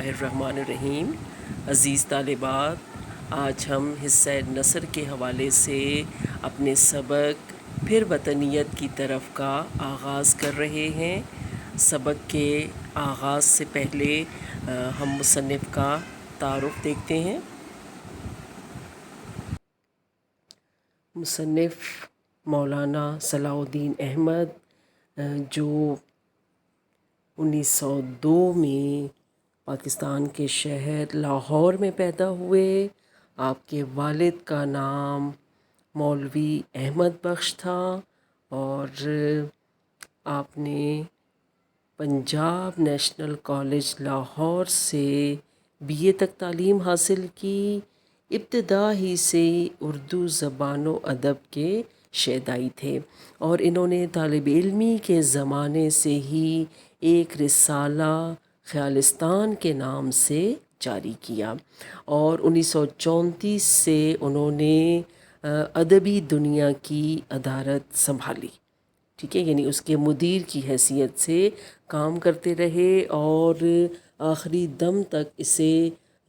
الرحمن الرحیم۔ عزیز طالبات، آج ہم حصہ نثر کے حوالے سے اپنے سبق پھر وطنیت کی طرف کا آغاز کر رہے ہیں۔ سبق کے آغاز سے پہلے ہم مصنف کا تعارف دیکھتے ہیں۔ مصنف مولانا صلاح الدین احمد، جو 1902 میں پاکستان کے شہر لاہور میں پیدا ہوئے۔ آپ کے والد کا نام مولوی احمد بخش تھا اور آپ نے پنجاب نیشنل کالج لاہور سے BA تک تعلیم حاصل کی۔ ابتدا ہی سے اردو زبان و ادب کے شیدائی تھے اور انہوں نے طالب علمی کے زمانے سے ہی ایک رسالہ خیالستان کے نام سے جاری کیا اور 1934 سے انہوں نے ادبی دنیا کی ادارت سنبھالی، ٹھیک ہے، یعنی اس کے مدیر کی حیثیت سے کام کرتے رہے اور آخری دم تک اسے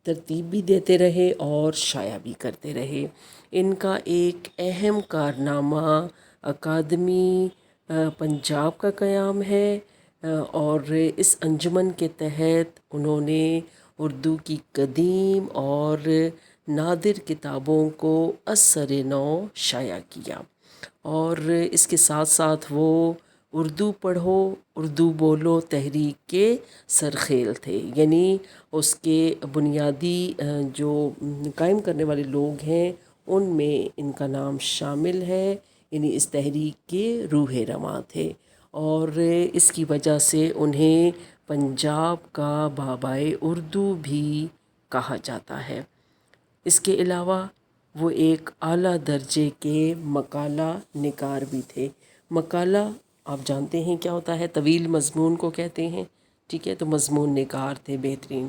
ترتیب بھی دیتے رہے اور شائع بھی کرتے رہے۔ ان کا ایک اہم کارنامہ اکادمی پنجاب کا قیام ہے اور اس انجمن کے تحت انہوں نے اردو کی قدیم اور نادر کتابوں کو ازسرِ نو شائع کیا اور اس کے ساتھ ساتھ وہ اردو پڑھو اردو بولو تحریک کے سرخیل تھے، یعنی اس کے بنیادی جو قائم کرنے والے لوگ ہیں ان میں ان کا نام شامل ہے، یعنی اس تحریک کے روح رواں تھے اور اس کی وجہ سے انہیں پنجاب کا بابائے اردو بھی کہا جاتا ہے۔ اس کے علاوہ وہ ایک اعلیٰ درجے کے مقالہ نگار بھی تھے۔ مقالہ آپ جانتے ہیں کیا ہوتا ہے، طویل مضمون کو کہتے ہیں، ٹھیک ہے، تو مضمون نگار تھے بہترین۔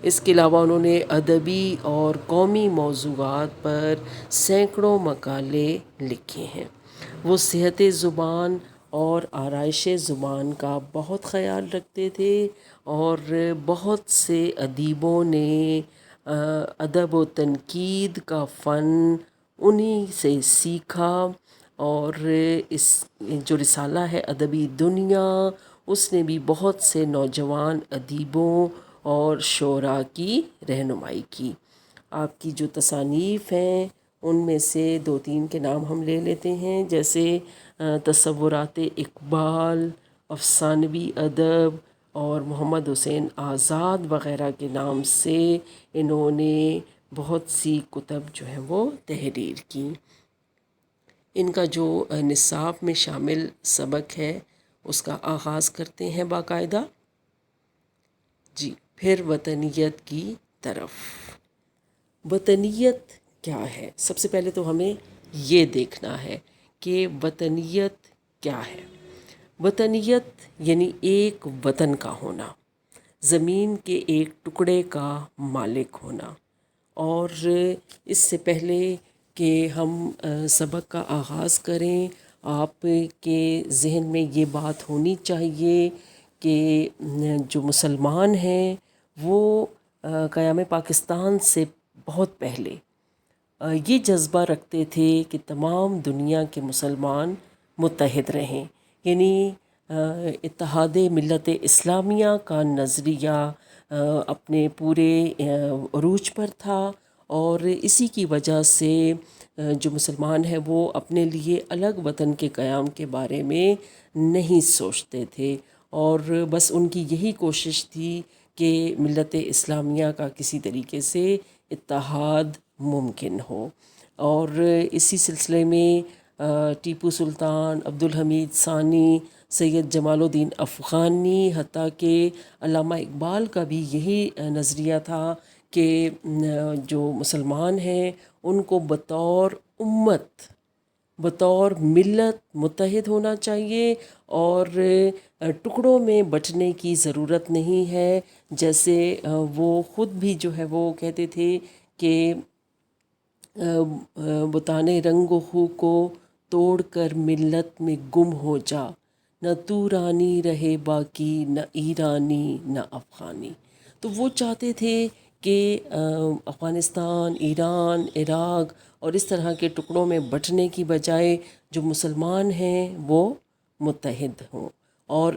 اس کے علاوہ انہوں نے ادبی اور قومی موضوعات پر سینکڑوں مقالے لکھے ہیں۔ وہ صحت زبان اور آرائش زبان کا بہت خیال رکھتے تھے اور بہت سے ادیبوں نے ادب و تنقید کا فن انہی سے سیکھا اور اس جو رسالہ ہے ادبی دنیا، اس نے بھی بہت سے نوجوان ادیبوں اور شعراء کی رہنمائی کی۔ آپ کی جو تصانیف ہیں ان میں سے 2-3 کے نام ہم لے لیتے ہیں، جیسے تصورات اقبال، افسانوی ادب اور محمد حسین آزاد وغیرہ کے نام سے انہوں نے بہت سی کتب جو ہیں وہ تحریر کی۔ ان کا جو نصاب میں شامل سبق ہے اس کا آغاز کرتے ہیں باقاعدہ۔ جی، پھر وطنیت کی طرف۔ وطنیت کیا ہے؟ سب سے پہلے تو ہمیں یہ دیکھنا ہے کہ وطنیت کیا ہے۔ وطنیت یعنی ایک وطن کا ہونا، زمین کے ایک ٹکڑے کا مالک ہونا۔ اور اس سے پہلے کہ ہم سبق کا آغاز کریں، آپ کے ذہن میں یہ بات ہونی چاہیے کہ جو مسلمان ہیں وہ قیام پاکستان سے بہت پہلے یہ جذبہ رکھتے تھے کہ تمام دنیا کے مسلمان متحد رہیں، یعنی اتحاد ملت اسلامیہ کا نظریہ اپنے پورے عروج پر تھا اور اسی کی وجہ سے جو مسلمان ہیں وہ اپنے لیے الگ وطن کے قیام کے بارے میں نہیں سوچتے تھے اور بس ان کی یہی کوشش تھی کہ ملت اسلامیہ کا کسی طریقے سے اتحاد ممکن ہو۔ اور اسی سلسلے میں ٹیپو سلطان، عبدالحمید ثانی، سید جمال الدین افغانی، حتیٰ کہ علامہ اقبال کا بھی یہی نظریہ تھا کہ جو مسلمان ہیں ان کو بطور امت، بطور ملت متحد ہونا چاہیے اور ٹکڑوں میں بٹنے کی ضرورت نہیں ہے، جیسے وہ خود بھی جو ہے وہ کہتے تھے کہ بتانے رنگ و خو کو توڑ کر ملت میں گم ہو جا، نہ تورانی رہے باقی نہ ایرانی نہ افغانی۔ تو وہ چاہتے تھے کہ افغانستان، ایران، عراق اور اس طرح کے ٹکڑوں میں بٹنے کی بجائے جو مسلمان ہیں وہ متحد ہوں اور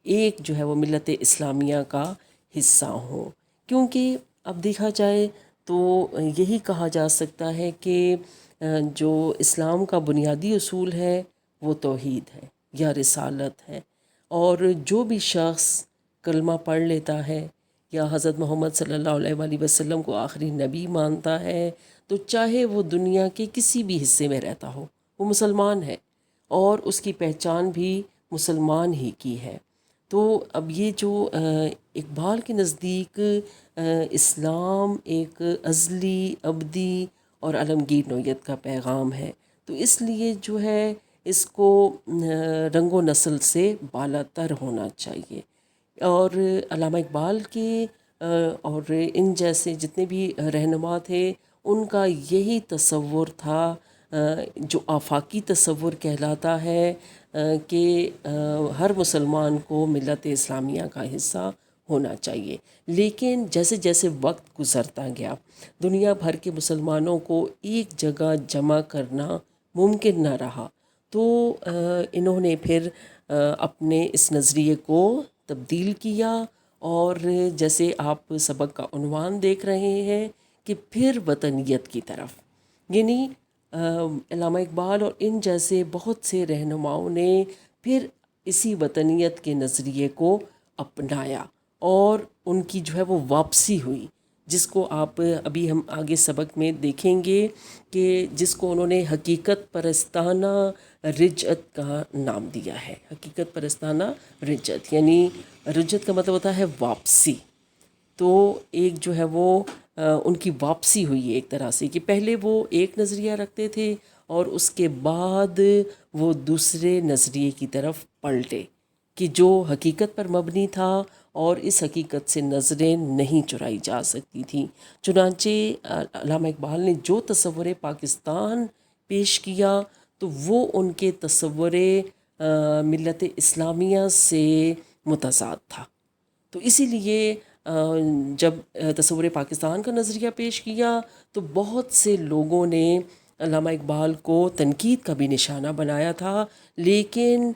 ایک جو ہے وہ ملت اسلامیہ کا حصہ ہوں، کیونکہ اب دیکھا جائے تو یہی کہا جا سکتا ہے کہ جو اسلام کا بنیادی اصول ہے وہ توحید ہے یا رسالت ہے، اور جو بھی شخص کلمہ پڑھ لیتا ہے یا حضرت محمد صلی اللہ علیہ وآلہ وسلم کو آخری نبی مانتا ہے، تو چاہے وہ دنیا کے کسی بھی حصے میں رہتا ہو وہ مسلمان ہے اور اس کی پہچان بھی مسلمان ہی کی ہے۔ تو اب یہ جو اقبال کے نزدیک اسلام ایک ازلی، ابدی اور عالمگیر نوعیت کا پیغام ہے، تو اس لیے جو ہے اس کو رنگ و نسل سے بالا تر ہونا چاہیے۔ اور علامہ اقبال کے اور ان جیسے جتنے بھی رہنما تھے ان کا یہی تصور تھا جو آفاقی تصور کہلاتا ہے کہ ہر مسلمان کو ملت اسلامیہ کا حصہ ہونا چاہیے، لیکن جیسے جیسے وقت گزرتا گیا دنیا بھر کے مسلمانوں کو ایک جگہ جمع کرنا ممکن نہ رہا، تو انہوں نے پھر اپنے اس نظریے کو تبدیل کیا، اور جیسے آپ سبق کا عنوان دیکھ رہے ہیں کہ پھر وطنیت کی طرف، یعنی علامہ اقبال اور ان جیسے بہت سے رہنماؤں نے پھر اسی وطنیت کے نظریے کو اپنایا اور ان کی جو ہے وہ واپسی ہوئی، جس کو آپ ابھی ہم آگے سبق میں دیکھیں گے کہ جس کو انہوں نے حقیقت پرستانہ رجعت کا نام دیا ہے۔ حقیقت پرستانہ رجعت، یعنی رجعت کا مطلب ہوتا ہے واپسی، تو ایک جو ہے وہ ان کی واپسی ہوئی ہے ایک طرح سے، کہ پہلے وہ ایک نظریہ رکھتے تھے اور اس کے بعد وہ دوسرے نظریے کی طرف پلٹے کہ جو حقیقت پر مبنی تھا اور اس حقیقت سے نظریں نہیں چرائی جا سکتی تھیں۔ چنانچہ علامہ اقبال نے جو تصور پاکستان پیش کیا تو وہ ان کے تصور ملت اسلامیہ سے متضاد تھا، تو اسی لیے جب تصور پاکستان کا نظریہ پیش کیا تو بہت سے لوگوں نے علامہ اقبال کو تنقید کا بھی نشانہ بنایا تھا، لیکن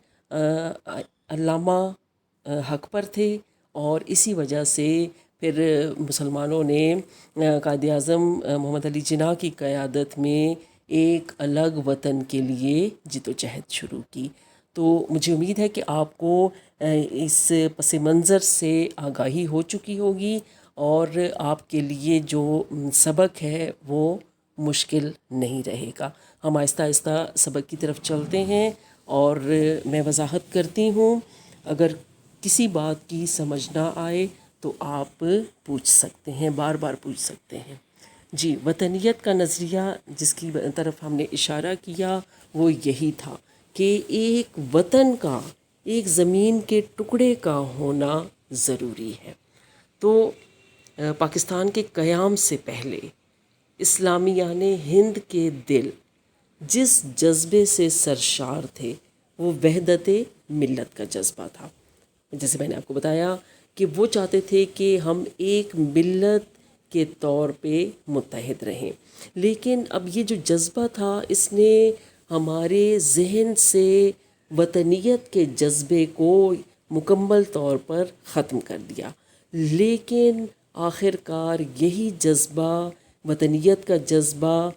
علامہ حق پر تھے، اور اسی وجہ سے پھر مسلمانوں نے قائد اعظم محمد علی جناح کی قیادت میں ایک الگ وطن کے لیے جد و جہد شروع کی۔ تو مجھے امید ہے کہ آپ کو اس پس منظر سے آگاہی ہو چکی ہوگی اور آپ کے لیے جو سبق ہے وہ مشکل نہیں رہے گا۔ ہم آہستہ آہستہ سبق کی طرف چلتے ہیں اور میں وضاحت کرتی ہوں، اگر کسی بات کی سمجھ نہ آئے تو آپ پوچھ سکتے ہیں، بار بار پوچھ سکتے ہیں۔ جی، وطنیت کا نظریہ جس کی طرف ہم نے اشارہ کیا وہ یہی تھا کہ ایک وطن کا، ایک زمین کے ٹکڑے کا ہونا ضروری ہے۔ تو پاکستان کے قیام سے پہلے اسلامیان ہند کے دل جس جذبے سے سرشار تھے وہ وحدت ملت کا جذبہ تھا۔ جیسے میں نے آپ کو بتایا کہ وہ چاہتے تھے کہ ہم ایک ملت کے طور پہ متحد رہیں، لیکن اب یہ جو جذبہ تھا اس نے ہمارے ذہن سے وطنیت کے جذبے کو مکمل طور پر ختم کر دیا، لیکن آخر کار یہی جذبہ، وطنیت کا جذبہ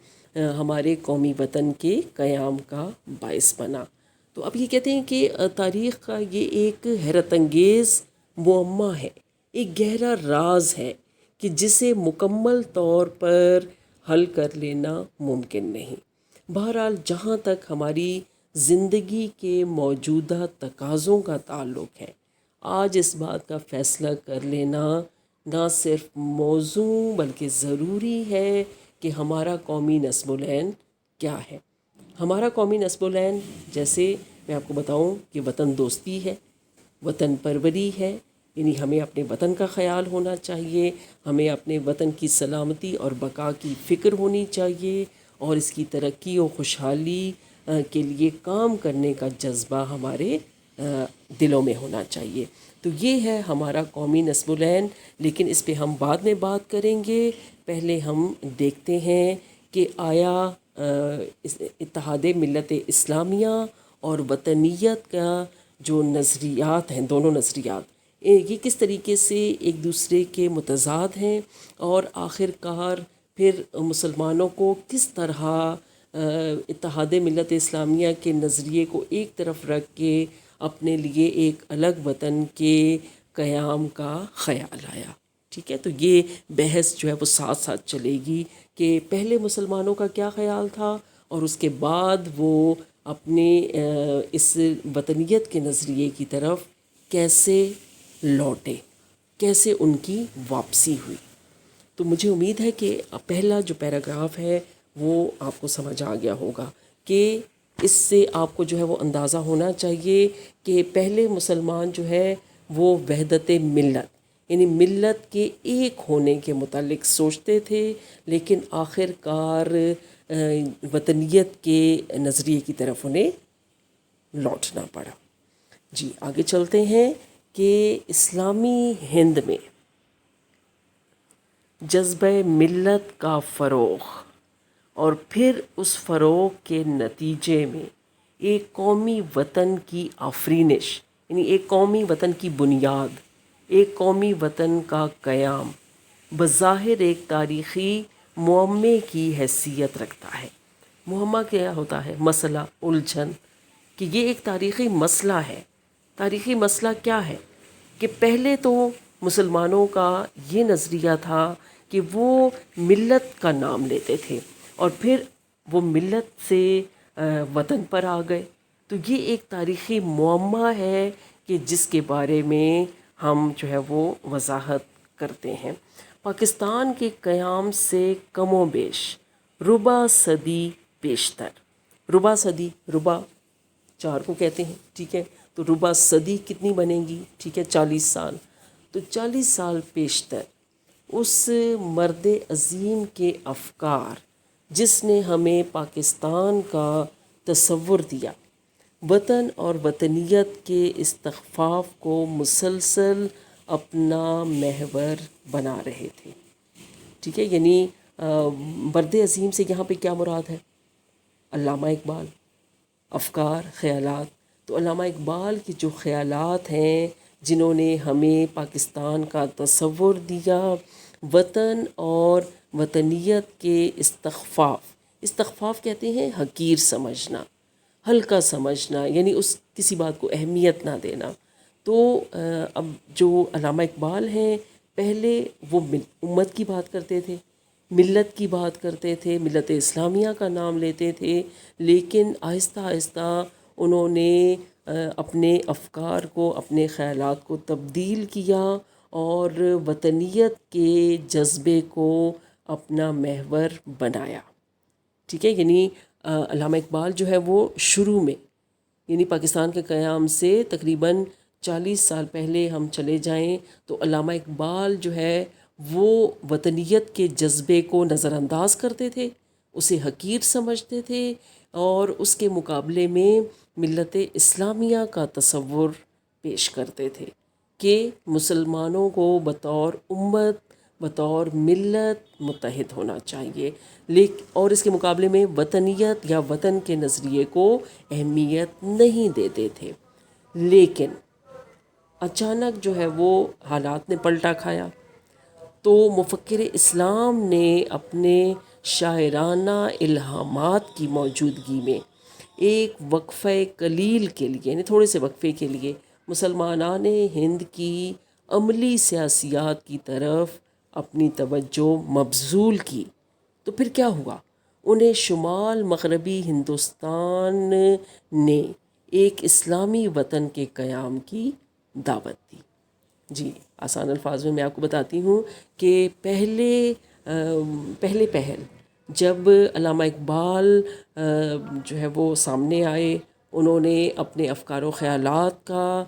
ہمارے قومی وطن کے قیام کا باعث بنا۔ تو اب یہ کہتے ہیں کہ تاریخ کا یہ ایک حیرت انگیز معمہ ہے، ایک گہرا راز ہے کہ جسے مکمل طور پر حل کر لینا ممکن نہیں۔ بہرحال جہاں تک ہماری زندگی کے موجودہ تقاضوں کا تعلق ہے، آج اس بات کا فیصلہ کر لینا نہ صرف موزوں بلکہ ضروری ہے کہ ہمارا قومی نصب العین کیا ہے۔ ہمارا قومی نصب العین، جیسے میں آپ کو بتاؤں کہ وطن دوستی ہے، وطن پروری ہے، یعنی ہمیں اپنے وطن کا خیال ہونا چاہیے، ہمیں اپنے وطن کی سلامتی اور بقا کی فکر ہونی چاہیے، اور اس کی ترقی و خوشحالی کے لیے کام کرنے کا جذبہ ہمارے دلوں میں ہونا چاہیے۔ تو یہ ہے ہمارا قومی نصب العین، لیکن اس پہ ہم بعد میں بات کریں گے۔ پہلے ہم دیکھتے ہیں کہ آیا اتحاد ملت اسلامیہ اور وطنیت کا جو نظریات ہیں، دونوں نظریات یہ کس طریقے سے ایک دوسرے کے متضاد ہیں، اور آخر کار پھر مسلمانوں کو کس طرح اتحاد ملت اسلامیہ کے نظریے کو ایک طرف رکھ کے اپنے لیے ایک الگ وطن کے قیام کا خیال آیا۔ ٹھیک ہے، تو یہ بحث جو ہے وہ ساتھ ساتھ چلے گی کہ پہلے مسلمانوں کا کیا خیال تھا، اور اس کے بعد وہ اپنے اس وطنیت کے نظریے کی طرف کیسے لوٹے، کیسے ان کی واپسی ہوئی۔ تو مجھے امید ہے کہ پہلا جو پیراگراف ہے وہ آپ کو سمجھ آ گیا ہوگا، کہ اس سے آپ کو جو ہے وہ اندازہ ہونا چاہیے کہ پہلے مسلمان جو ہے وہ وحدت ملت، یعنی ملت کے ایک ہونے کے متعلق سوچتے تھے، لیکن آخر کار وطنیت کے نظریے کی طرف انہیں لوٹنا پڑا۔ جی آگے چلتے ہیں کہ اسلامی ہند میں جذبہ ملت کا فروغ، اور پھر اس فروغ کے نتیجے میں ایک قومی وطن کی آفرینش، یعنی ایک قومی وطن کی بنیاد، ایک قومی وطن کا قیام بظاہر ایک تاریخی معمے کی حیثیت رکھتا ہے۔ معمہ کیا ہوتا ہے؟ مسئلہ، الجھن، کہ یہ ایک تاریخی مسئلہ ہے۔ تاریخی مسئلہ کیا ہے؟ کہ پہلے تو مسلمانوں کا یہ نظریہ تھا کہ وہ ملت کا نام لیتے تھے، اور پھر وہ ملت سے وطن پر آ گئے۔ تو یہ ایک تاریخی معمہ ہے کہ جس کے بارے میں ہم جو ہے وہ وضاحت کرتے ہیں۔ پاکستان کے قیام سے کم و بیش ربع صدی بیشتر، ربع صدی، ربع 4 کو کہتے ہیں، ٹھیک ہے، تو ربع صدی کتنی بنے گی؟ ٹھیک ہے، 40 سال۔ تو 40 سال پیشتر اس مرد عظیم کے افکار جس نے ہمیں پاکستان کا تصور دیا، وطن اور وطنیت کے استخفاف کو مسلسل اپنا محور بنا رہے تھے۔ ٹھیک ہے، یعنی مرد عظیم سے یہاں پہ کیا مراد ہے؟ علامہ اقبال، افکار، خیالات۔ تو علامہ اقبال کے جو خیالات ہیں، جنہوں نے ہمیں پاکستان کا تصور دیا، وطن اور وطنیت کے استخفاف کہتے ہیں حقیر سمجھنا، ہلکا سمجھنا، یعنی اس کسی بات کو اہمیت نہ دینا۔ تو اب جو علامہ اقبال ہیں، پہلے وہ امت کی بات کرتے تھے، ملت کی بات کرتے تھے، ملت اسلامیہ کا نام لیتے تھے، لیکن آہستہ آہستہ انہوں نے اپنے افکار کو، اپنے خیالات کو تبدیل کیا، اور وطنیت کے جذبے کو اپنا محور بنایا۔ ٹھیک ہے، یعنی علامہ اقبال جو ہے وہ شروع میں، یعنی پاکستان کے قیام سے تقریباً 40 سال پہلے ہم چلے جائیں تو علامہ اقبال جو ہے وہ وطنیت کے جذبے کو نظر انداز کرتے تھے، اسے حقیر سمجھتے تھے، اور اس کے مقابلے میں ملت اسلامیہ کا تصور پیش کرتے تھے کہ مسلمانوں کو بطور امت، بطور ملت متحد ہونا چاہیے، اور اس کے مقابلے میں وطنیت یا وطن کے نظریے کو اہمیت نہیں دیتے تھے۔ لیکن اچانک جو ہے وہ حالات نے پلٹا کھایا، تو مفکر اسلام نے اپنے شاعرانہ الہامات کی موجودگی میں ایک وقفہ قلیل کے لیے، یعنی تھوڑے سے وقفے کے لیے، مسلمانان ہند کی عملی سیاسیات کی طرف اپنی توجہ مبذول کی۔ تو پھر کیا ہوا؟ انہیں شمال مغربی ہندوستان نے ایک اسلامی وطن کے قیام کی دعوت دی۔ جی آسان الفاظ میں آپ کو بتاتی ہوں کہ پہل جب علامہ اقبال جو ہے وہ سامنے آئے، انہوں نے اپنے افکار و خیالات کا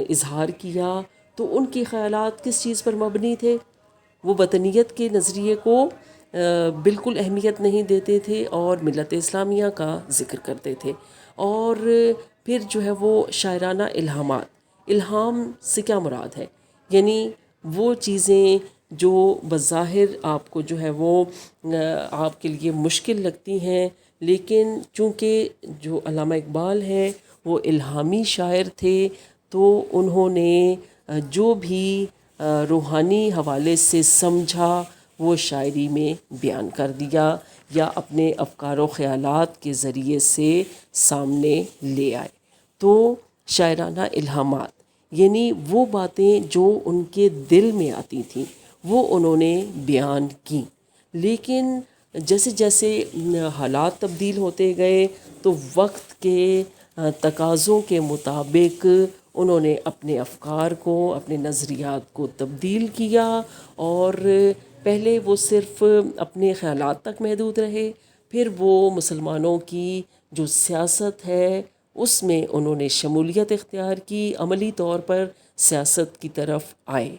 اظہار کیا، تو ان کے خیالات کس چیز پر مبنی تھے؟ وہ وطنیت کے نظریے کو بالکل اہمیت نہیں دیتے تھے، اور ملت اسلامیہ کا ذکر کرتے تھے، اور پھر جو ہے وہ شاعرانہ الہامات، الہام سے کیا مراد ہے؟ یعنی وہ چیزیں جو بظاہر آپ کو جو ہے وہ آپ کے لیے مشکل لگتی ہیں، لیکن چونکہ جو علامہ اقبال ہیں وہ الہامی شاعر تھے، تو انہوں نے جو بھی روحانی حوالے سے سمجھا وہ شاعری میں بیان کر دیا، یا اپنے افکار و خیالات کے ذریعے سے سامنے لے آئے۔ تو شاعرانہ الہامات یعنی وہ باتیں جو ان کے دل میں آتی تھیں وہ انہوں نے بیان کیں، لیکن جیسے جیسے حالات تبدیل ہوتے گئے تو وقت کے تقاضوں کے مطابق انہوں نے اپنے افکار کو، اپنے نظریات کو تبدیل کیا، اور پہلے وہ صرف اپنے خیالات تک محدود رہے، پھر وہ مسلمانوں کی جو سیاست ہے اس میں انہوں نے شمولیت اختیار کی، عملی طور پر سیاست کی طرف آئے،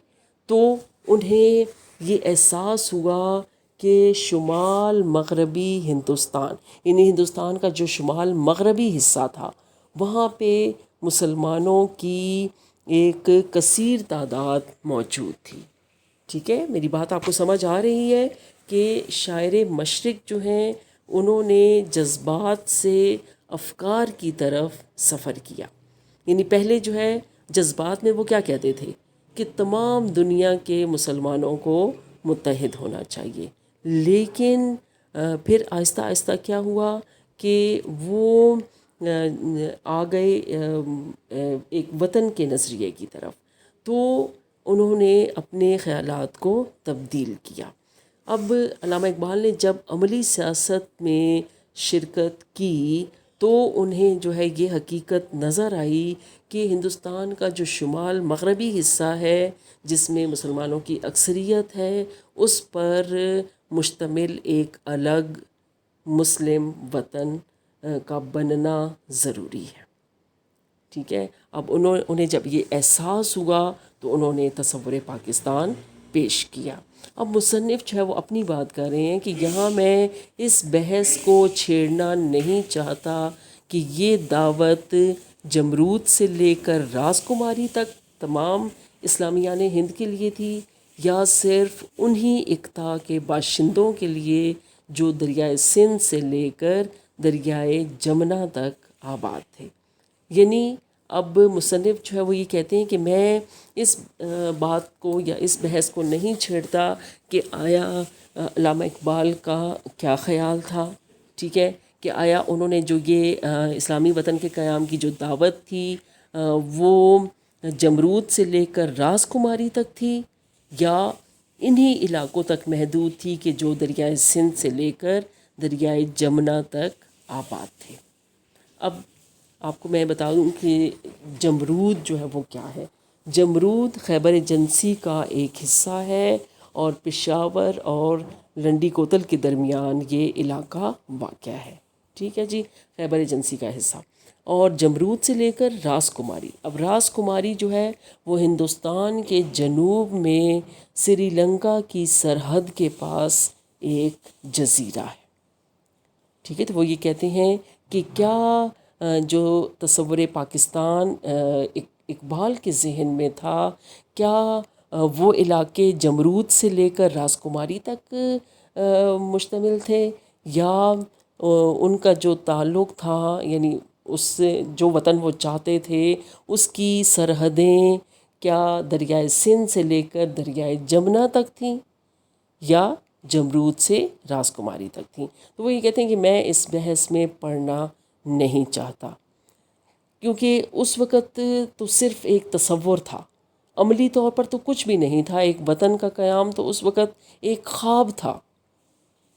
تو انہیں یہ احساس ہوا کہ شمال مغربی ہندوستان، یعنی ہندوستان کا جو شمال مغربی حصہ تھا وہاں پہ مسلمانوں کی ایک کثیر تعداد موجود تھی۔ ٹھیک ہے، میری بات آپ کو سمجھ آ رہی ہے کہ شاعر مشرق جو ہیں انہوں نے جذبات سے افکار کی طرف سفر کیا۔ یعنی پہلے جو ہے جذبات میں وہ کیا کہتے تھے کہ تمام دنیا کے مسلمانوں کو متحد ہونا چاہیے، لیکن پھر آہستہ آہستہ کیا ہوا کہ وہ آ گئے ایک وطن کے نظریے کی طرف، تو انہوں نے اپنے خیالات کو تبدیل کیا۔ اب علامہ اقبال نے جب عملی سیاست میں شرکت کی تو انہیں جو ہے یہ حقیقت نظر آئی کہ ہندوستان کا جو شمال مغربی حصہ ہے جس میں مسلمانوں کی اکثریت ہے، اس پر مشتمل ایک الگ مسلم وطن کا بننا ضروری ہے۔ ٹھیک ہے، اب انہیں جب یہ احساس ہوا تو انہوں نے تصور پاکستان پیش کیا۔ اب مصنف جو ہے وہ اپنی بات کر رہے ہیں کہ یہاں میں اس بحث کو چھیڑنا نہیں چاہتا کہ یہ دعوت جمرود سے لے کر راز کماری تک تمام اسلامیان ہند کے لیے تھی، یا صرف انہی اقطاع کے باشندوں کے لیے جو دریائے سندھ سے لے کر دریائے جمنا تک آباد تھے۔ یعنی اب مصنف جو ہے وہ یہ کہتے ہیں کہ میں اس بات کو یا اس بحث کو نہیں چھیڑتا کہ آیا علامہ اقبال کا کیا خیال تھا، ٹھیک ہے، کہ آیا انہوں نے جو یہ اسلامی وطن کے قیام کی جو دعوت تھی وہ جمرود سے لے کر راز کماری تک تھی، یا انہی علاقوں تک محدود تھی کہ جو دریائے سندھ سے لے کر دریائے جمنا تک آباد تھے۔ اب آپ کو میں بتا دوں کہ جمرود جو ہے وہ کیا ہے۔ جمرود خیبر ایجنسی کا ایک حصہ ہے، اور پشاور اور لنڈی کوتل کے درمیان یہ علاقہ واقع ہے۔ ٹھیک ہے جی، خیبر ایجنسی کا حصہ، اور جمرود سے لے کر راز کماری۔ اب راز کماری جو ہے وہ ہندوستان کے جنوب میں سری لنکا کی سرحد کے پاس ایک جزیرہ ہے۔ ٹھیک ہے، تو وہ یہ کہتے ہیں کہ کیا جو تصور پاکستان اقبال کے ذہن میں تھا، کیا وہ علاقے جمرود سے لے کر راز کماری تک مشتمل تھے، یا ان کا جو تعلق تھا یعنی اس سے جو وطن وہ چاہتے تھے اس کی سرحدیں کیا دریائے سندھ سے لے کر دریائے جمنا تک تھیں، یا جمرود سے راز کماری تک تھیں؟ تو وہ یہ کہتے ہیں کہ میں اس بحث میں پڑھنا نہیں چاہتا، کیونکہ اس وقت تو صرف ایک تصور تھا، عملی طور پر تو کچھ بھی نہیں تھا۔ ایک وطن کا قیام تو اس وقت ایک خواب تھا،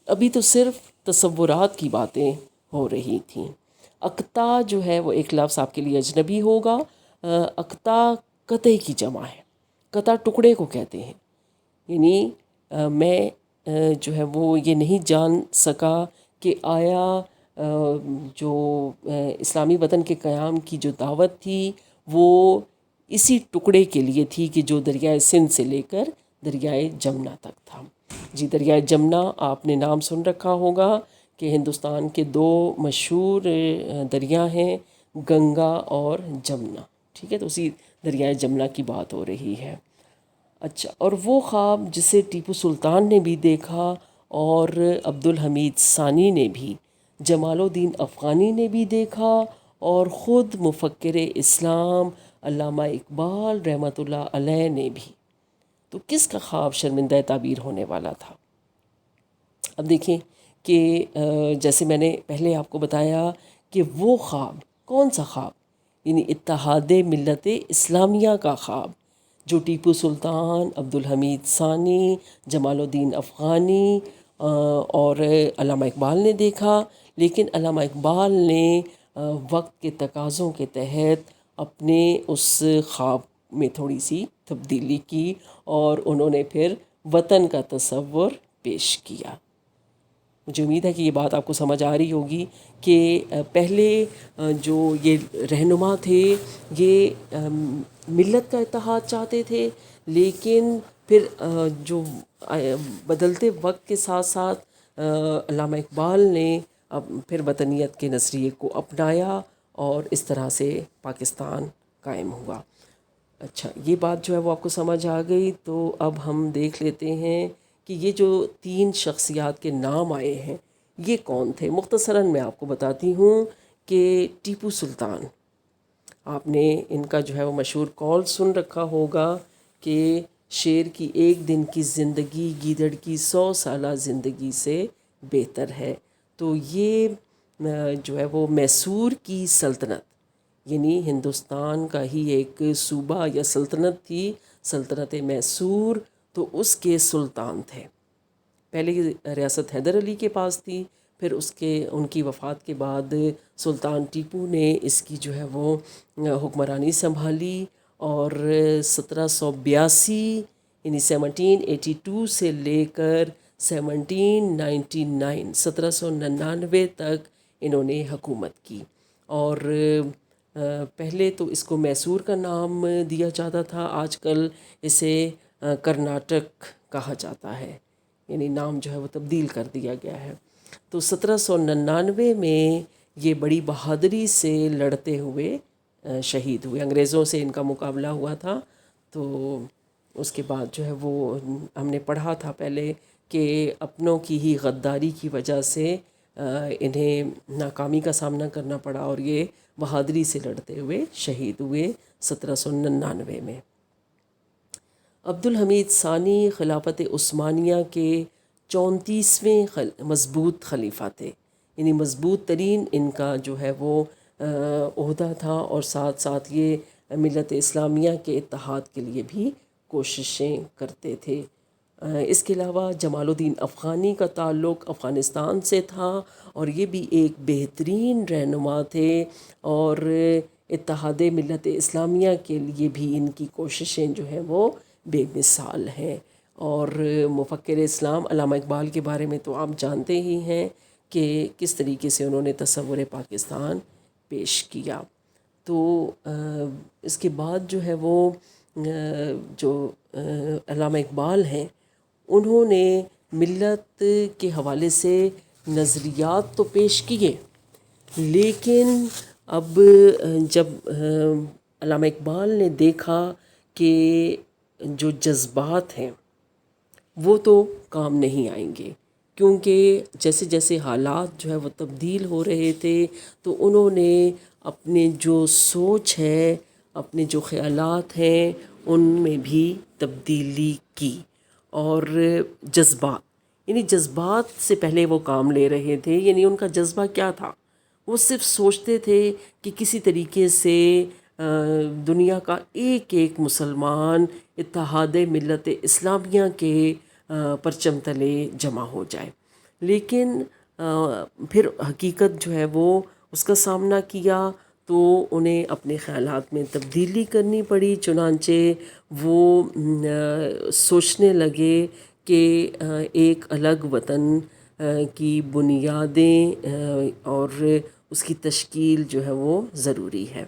ابھی تو صرف تصورات کی باتیں ہو رہی تھیں۔ اقطاع جو ہے وہ ایک لفظ آپ کے لیے اجنبی ہوگا۔ اقطاع قطعے کی جمع ہے، قطع ٹکڑے کو کہتے ہیں۔ یعنی میں جو ہے وہ یہ نہیں جان سکا کہ آیا جو اسلامی وطن کے قیام کی جو دعوت تھی وہ اسی ٹکڑے کے لیے تھی کہ جو دریائے سندھ سے لے کر دریائے جمنا تک تھا۔ جی، دریائے جمنا آپ نے نام سن رکھا ہوگا کہ ہندوستان کے دو مشہور دریا ہیں، گنگا اور جمنا، ٹھیک ہے، تو اسی دریائے جمنا کی بات ہو رہی ہے۔ اچھا، اور وہ خواب جسے ٹیپو سلطان نے بھی دیکھا اور عبدالحمید ثانی نے بھی، جمال الدین افغانی نے بھی دیکھا، اور خود مفکر اسلام علامہ اقبال رحمۃ اللہ علیہ نے بھی، تو کس کا خواب شرمندہ تعبیر ہونے والا تھا؟ اب دیکھیں کہ جیسے میں نے پہلے آپ کو بتایا کہ وہ خواب کون سا خواب، یعنی اتحاد ملت اسلامیہ کا خواب، جو ٹیپو سلطان، عبدالحمید ثانی، جمال الدین افغانی اور علامہ اقبال نے دیکھا، لیکن علامہ اقبال نے وقت کے تقاضوں کے تحت اپنے اس خواب میں تھوڑی سی تبدیلی کی، اور انہوں نے پھر وطن کا تصور پیش کیا۔ مجھے امید ہے کہ یہ بات آپ کو سمجھ آ رہی ہوگی کہ پہلے جو یہ رہنما تھے یہ ملت کا اتحاد چاہتے تھے، لیکن پھر جو بدلتے وقت کے ساتھ ساتھ علامہ اقبال نے پھر وطنیت کے نظریے کو اپنایا، اور اس طرح سے پاکستان قائم ہوا۔ اچھا، یہ بات جو ہے وہ آپ کو سمجھ آ گئی، تو اب ہم دیکھ لیتے ہیں کہ یہ جو 3 شخصیات کے نام آئے ہیں یہ کون تھے۔ مختصراً میں آپ کو بتاتی ہوں کہ ٹیپو سلطان، آپ نے ان کا جو ہے وہ مشہور قول سن رکھا ہوگا کہ شیر کی ایک دن کی زندگی گیدڑ کی 100 سالہ زندگی سے بہتر ہے۔ تو یہ جو ہے وہ میسور کی سلطنت، یعنی ہندوستان کا ہی ایک صوبہ یا سلطنت تھی، سلطنت میسور، تو اس کے سلطان تھے۔ پہلے یہ ریاست حیدر علی کے پاس تھی، پھر ان کی وفات کے بعد سلطان ٹیپو نے اس کی جو ہے وہ حکمرانی سنبھالی، اور 1782 یعنی 1782 سے لے کر 1799 تک انہوں نے حکومت کی۔ اور پہلے تو اس کو میسور کا نام دیا جاتا تھا، آج کل اسے کرناٹک کہا جاتا ہے، یعنی نام جو ہے وہ تبدیل کر دیا گیا ہے۔ تو 1799 میں یہ بڑی بہادری سے لڑتے ہوئے شہید ہوئے، انگریزوں سے ان کا مقابلہ ہوا تھا۔ تو اس کے بعد جو ہے وہ ہم نے پڑھا تھا پہلے کہ اپنوں کی ہی غداری کی وجہ سے انہیں ناکامی کا سامنا کرنا پڑا، اور یہ بہادری سے لڑتے ہوئے شہید ہوئے 1799 میں۔ عبدالحمید ثانی خلافت عثمانیہ کے 34ویں مضبوط خلیفہ تھے، یعنی مضبوط ترین ان کا جو ہے وہ عہدہ تھا، اور ساتھ ساتھ یہ ملت اسلامیہ کے اتحاد کے لیے بھی کوششیں کرتے تھے۔ اس کے علاوہ جمال الدین افغانی کا تعلق افغانستان سے تھا، اور یہ بھی ایک بہترین رہنما تھے، اور اتحاد ملت اسلامیہ کے لیے بھی ان کی کوششیں جو ہیں وہ بے مثال ہیں۔ اور مفکر اسلام علامہ اقبال کے بارے میں تو آپ جانتے ہی ہیں کہ کس طریقے سے انہوں نے تصور پاکستان پیش کیا۔ تو اس کے بعد جو ہے وہ جو علامہ اقبال ہیں، انہوں نے ملت کے حوالے سے نظریات تو پیش کیے، لیکن اب جب علامہ اقبال نے دیکھا کہ جو جذبات ہیں وہ تو کام نہیں آئیں گے، کیونکہ جیسے جیسے حالات جو ہے وہ تبدیل ہو رہے تھے، تو انہوں نے اپنے جو سوچ ہے، اپنے جو خیالات ہیں، ان میں بھی تبدیلی کی، اور جذبات سے پہلے وہ کام لے رہے تھے۔ یعنی ان کا جذبہ کیا تھا؟ وہ صرف سوچتے تھے کہ کسی طریقے سے دنیا کا ایک ایک مسلمان اتحاد ملت اسلامیہ کے پرچم تلے جمع ہو جائے، لیکن پھر حقیقت جو ہے وہ اس کا سامنا کیا، تو انہیں اپنے خیالات میں تبدیلی کرنی پڑی، چنانچہ وہ سوچنے لگے کہ ایک الگ وطن کی بنیادیں اور اس کی تشکیل جو ہے وہ ضروری ہے۔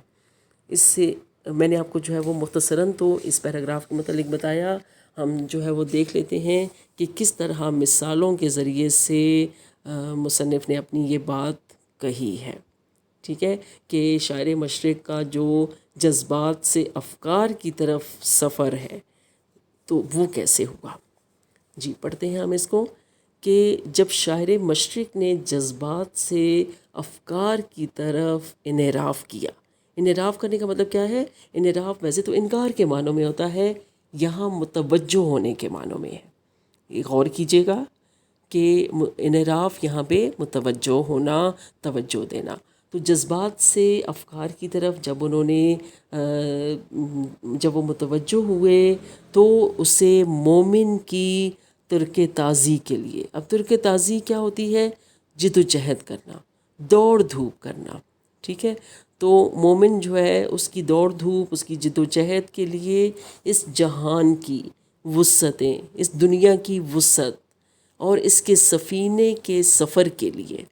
اس سے میں نے آپ کو جو ہے وہ مختصراً تو اس پیراگراف کے متعلق بتایا، ہم جو ہے وہ دیکھ لیتے ہیں کہ کس طرح مثالوں کے ذریعے سے مصنف نے اپنی یہ بات کہی ہے۔ ٹھیک ہے، کہ شاعر مشرق کا جو جذبات سے افکار کی طرف سفر ہے تو وہ کیسے ہوا. جی پڑھتے ہیں ہم اس کو کہ جب شاعر مشرق نے جذبات سے افکار کی طرف انحراف کیا. انحراف کرنے کا مطلب کیا ہے؟ انحراف ویسے تو انکار کے معنوں میں ہوتا ہے، یہاں متوجہ ہونے کے معنوں میں ہے. یہ غور کیجیے گا کہ انحراف یہاں پہ متوجہ ہونا، توجہ دینا. تو جذبات سے افکار کی طرف جب انہوں نے جب وہ متوجہ ہوئے تو اسے مومن کی ترک تازی کے لیے. اب ترک تازی کیا ہوتی ہے؟ جد و جہد کرنا، دوڑ دھوپ کرنا. ٹھیک ہے، تو مومن جو ہے اس کی دوڑ دھوپ، اس کی جد و جہد کے لیے اس جہان کی وسعتیں، اس دنیا کی وسعت اور اس کے سفینے کے سفر کے لیے.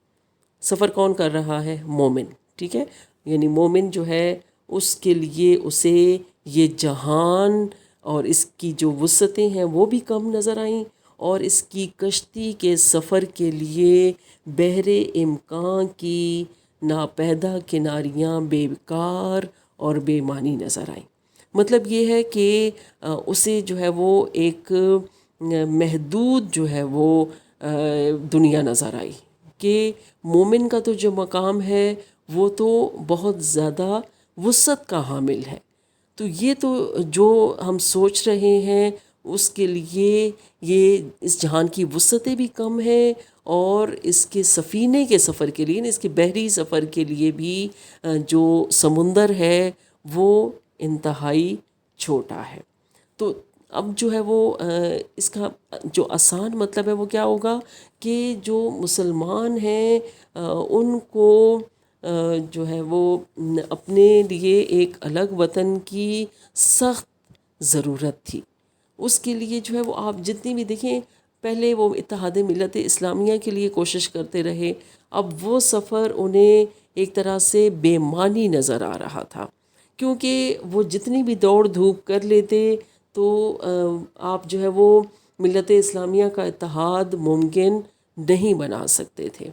سفر کون کر رہا ہے؟ مومن. ٹھیک ہے، یعنی مومن جو ہے اس کے لیے اسے یہ جہان اور اس کی جو وسعتیں ہیں وہ بھی کم نظر آئیں، اور اس کی کشتی کے سفر کے لیے بحر امکان کی ناپیدا کناریاں بیکار اور بے معنی نظر آئیں. مطلب یہ ہے کہ اسے جو ہے وہ ایک محدود جو ہے وہ دنیا نظر آئی کہ مومن کا تو جو مقام ہے وہ تو بہت زیادہ وسعت کا حامل ہے. تو یہ تو جو ہم سوچ رہے ہیں اس کے لیے یہ اس جہان کی وسعتیں بھی کم ہیں، اور اس کے سفینے کے سفر کے لیے، اس کے بحری سفر کے لیے بھی جو سمندر ہے وہ انتہائی چھوٹا ہے. تو اب جو ہے وہ اس کا جو آسان مطلب ہے وہ کیا ہوگا کہ جو مسلمان ہیں ان کو جو ہے وہ اپنے لیے ایک الگ وطن کی سخت ضرورت تھی. اس کے لیے جو ہے وہ آپ جتنی بھی دیکھیں، پہلے وہ اتحاد ملت اسلامیہ کے لیے کوشش کرتے رہے، اب وہ سفر انہیں ایک طرح سے بے معنی نظر آ رہا تھا، کیونکہ وہ جتنی بھی دوڑ دھوپ کر لیتے تو آپ جو ہے وہ ملت اسلامیہ کا اتحاد ممکن نہیں بنا سکتے تھے.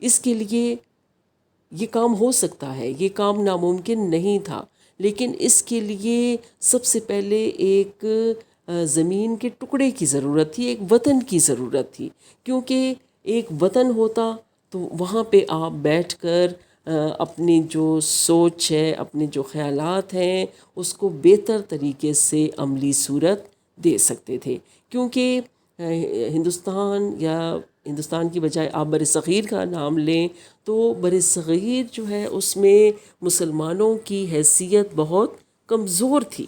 اس کے لیے یہ کام ہو سکتا ہے، یہ کام ناممکن نہیں تھا، لیکن اس کے لیے سب سے پہلے ایک زمین کے ٹکڑے کی ضرورت تھی، ایک وطن کی ضرورت تھی. کیونکہ ایک وطن ہوتا تو وہاں پہ آپ بیٹھ کر اپنی جو سوچ ہے، اپنے جو خیالات ہیں اس کو بہتر طریقے سے عملی صورت دے سکتے تھے. کیونکہ ہندوستان، یا ہندوستان کی بجائے آپ بر صغیر کا نام لیں تو بر صغیر جو ہے اس میں مسلمانوں کی حیثیت بہت کمزور تھی.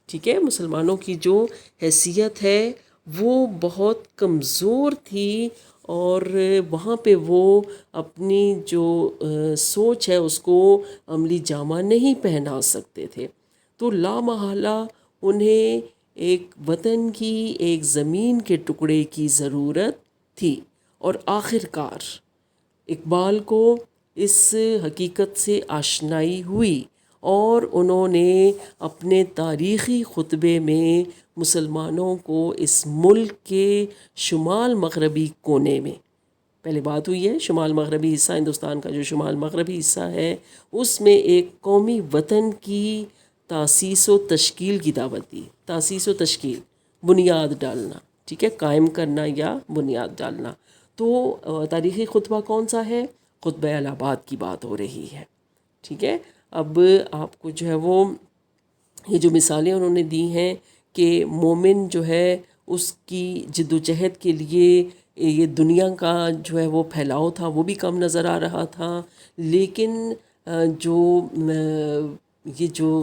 ٹھیک ہے، مسلمانوں کی جو حیثیت ہے وہ بہت کمزور تھی، اور وہاں پہ وہ اپنی جو سوچ ہے اس کو عملی جامہ نہیں پہنا سکتے تھے. تو لا محالہ انہیں ایک وطن کی، ایک زمین کے ٹکڑے کی ضرورت تھی. اور آخر کار اقبال کو اس حقیقت سے آشنائی ہوئی، اور انہوں نے اپنے تاریخی خطبے میں مسلمانوں کو اس ملک کے شمال مغربی کونے میں، پہلے بات ہوئی ہے شمال مغربی حصہ، ہندوستان کا جو شمال مغربی حصہ ہے اس میں ایک قومی وطن کی تاسیس و تشکیل کی دعوت دی. تاسیس و تشکیل، بنیاد ڈالنا. ٹھیک ہے، قائم کرنا یا بنیاد ڈالنا. تو تاریخی خطبہ کون سا ہے؟ خطبہ الہ آباد کی بات ہو رہی ہے. ٹھیک ہے، اب آپ کو جو ہے وہ یہ جو مثالیں انہوں نے دی ہیں کہ مومن جو ہے اس کی جد و جہد کے لیے یہ دنیا کا جو ہے وہ پھیلاؤ تھا وہ بھی کم نظر آ رہا تھا، لیکن جو یہ جو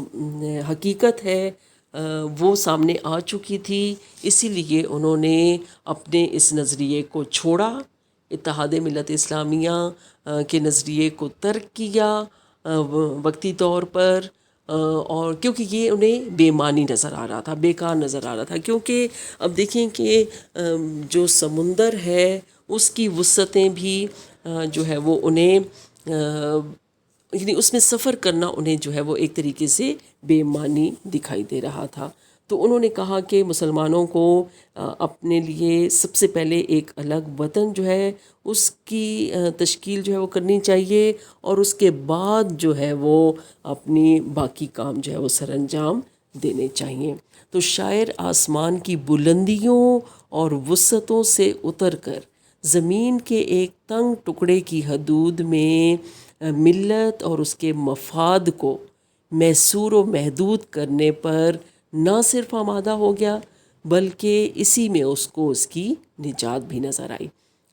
حقیقت ہے وہ سامنے آ چکی تھی، اسی لیے انہوں نے اپنے اس نظریے کو چھوڑا، اتحاد ملت اسلامیہ کے نظریے کو ترک کیا وقتی طور پر، اور کیونکہ یہ انہیں بے معنی نظر آ رہا تھا، بیکار نظر آ رہا تھا. کیونکہ اب دیکھیں کہ جو سمندر ہے اس کی وسعتیں بھی جو ہے وہ انہیں یعنی اس میں سفر کرنا انہیں جو ہے وہ ایک طریقے سے بے معنی دکھائی دے رہا تھا. تو انہوں نے کہا کہ مسلمانوں کو اپنے لیے سب سے پہلے ایک الگ وطن جو ہے اس کی تشکیل جو ہے وہ کرنی چاہیے، اور اس کے بعد جو ہے وہ اپنی باقی کام جو ہے وہ سر انجام دینے چاہیے۔ تو شاعر آسمان کی بلندیوں اور وسعتوں سے اتر کر زمین کے ایک تنگ ٹکڑے کی حدود میں ملت اور اس کے مفاد کو محصور و محدود کرنے پر نہ صرف آمادہ ہو گیا، بلکہ اسی میں اس کو اس کی نجات بھی نظر آئی۔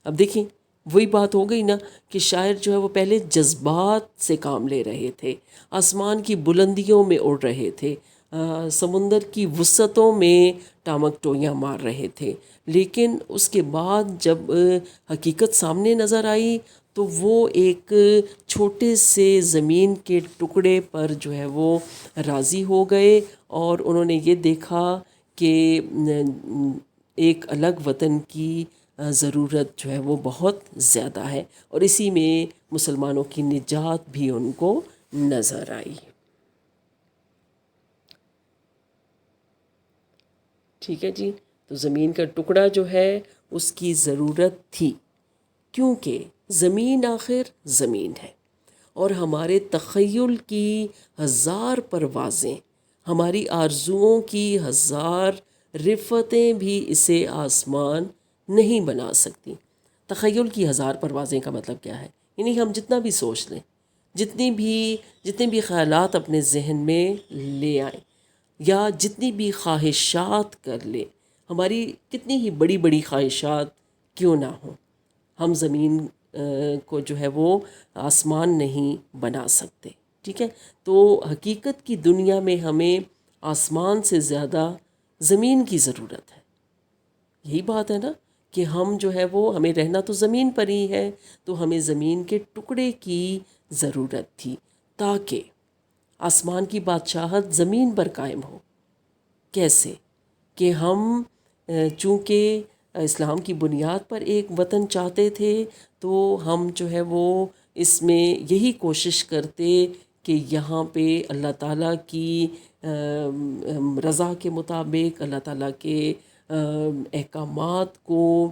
اب دیکھیں وہی بات ہو گئی نا کہ شاعر جو ہے وہ پہلے جذبات سے کام لے رہے تھے، آسمان کی بلندیوں میں اڑ رہے تھے، سمندر کی وسعتوں میں ٹامک ٹوئیاں مار رہے تھے، لیکن اس کے بعد جب حقیقت سامنے نظر آئی تو وہ ایک چھوٹے سے زمین کے ٹکڑے پر جو ہے وہ راضی ہو گئے، اور انہوں نے یہ دیکھا کہ ایک الگ وطن کی ضرورت جو ہے وہ بہت زیادہ ہے، اور اسی میں مسلمانوں کی نجات بھی ان کو نظر آئی۔ ٹھیک ہے جی، تو زمین کا ٹکڑا جو ہے اس کی ضرورت تھی، کیونکہ زمین آخر زمین ہے، اور ہمارے تخیل کی ہزار پروازیں، ہماری آرزوؤں کی ہزار رفتیں بھی اسے آسمان نہیں بنا سکتی۔ تخیل کی ہزار پروازیں کا مطلب کیا ہے؟ یعنی ہم جتنا بھی سوچ لیں، جتنے بھی خیالات اپنے ذہن میں لے آئیں، یا جتنی بھی خواہشات کر لیں، ہماری کتنی ہی بڑی بڑی خواہشات کیوں نہ ہوں، ہم زمین کو جو ہے وہ آسمان نہیں بنا سکتے۔ ٹھیک ہے، تو حقیقت کی دنیا میں ہمیں آسمان سے زیادہ زمین کی ضرورت ہے۔ یہی بات ہے نا کہ ہم جو ہے وہ ہمیں رہنا تو زمین پر ہی ہے، تو ہمیں زمین کے ٹکڑے کی ضرورت تھی تاکہ آسمان کی بادشاہت زمین پر قائم ہو۔ کیسے؟ کہ ہم چونکہ اسلام کی بنیاد پر ایک وطن چاہتے تھے، تو ہم جو ہے وہ اس میں یہی کوشش کرتے کہ یہاں پہ اللہ تعالیٰ کی رضا کے مطابق اللہ تعالیٰ کے احکامات کو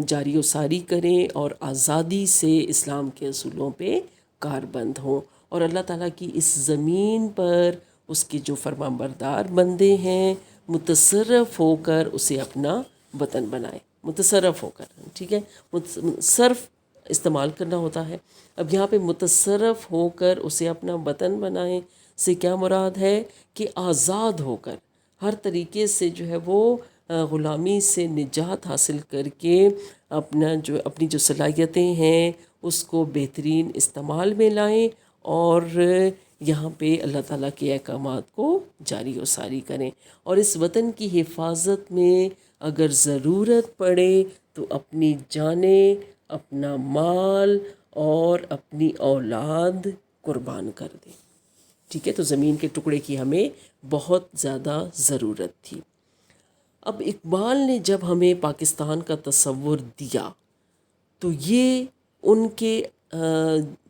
جاری و ساری کریں، اور آزادی سے اسلام کے اصولوں پہ کاربند ہوں، اور اللہ تعالیٰ کی اس زمین پر اس کے جو فرما بردار بندے ہیں متصرف ہو کر اسے اپنا وطن بنائیں، متصرف ہو کر۔ ٹھیک ہے، صرف استعمال کرنا ہوتا ہے۔ اب یہاں پہ متصرف ہو کر اسے اپنا وطن بنائیں سے کیا مراد ہے کہ آزاد ہو کر ہر طریقے سے جو ہے وہ غلامی سے نجات حاصل کر کے اپنی جو صلاحیتیں ہیں اس کو بہترین استعمال میں لائیں، اور یہاں پہ اللہ تعالیٰ کے احکامات کو جاری و ساری کریں، اور اس وطن کی حفاظت میں اگر ضرورت پڑے تو اپنی جانیں، اپنا مال اور اپنی اولاد قربان کر دیں۔ ٹھیک ہے، تو زمین کے ٹکڑے کی ہمیں بہت زیادہ ضرورت تھی۔ اب اقبال نے جب ہمیں پاکستان کا تصور دیا تو یہ ان کے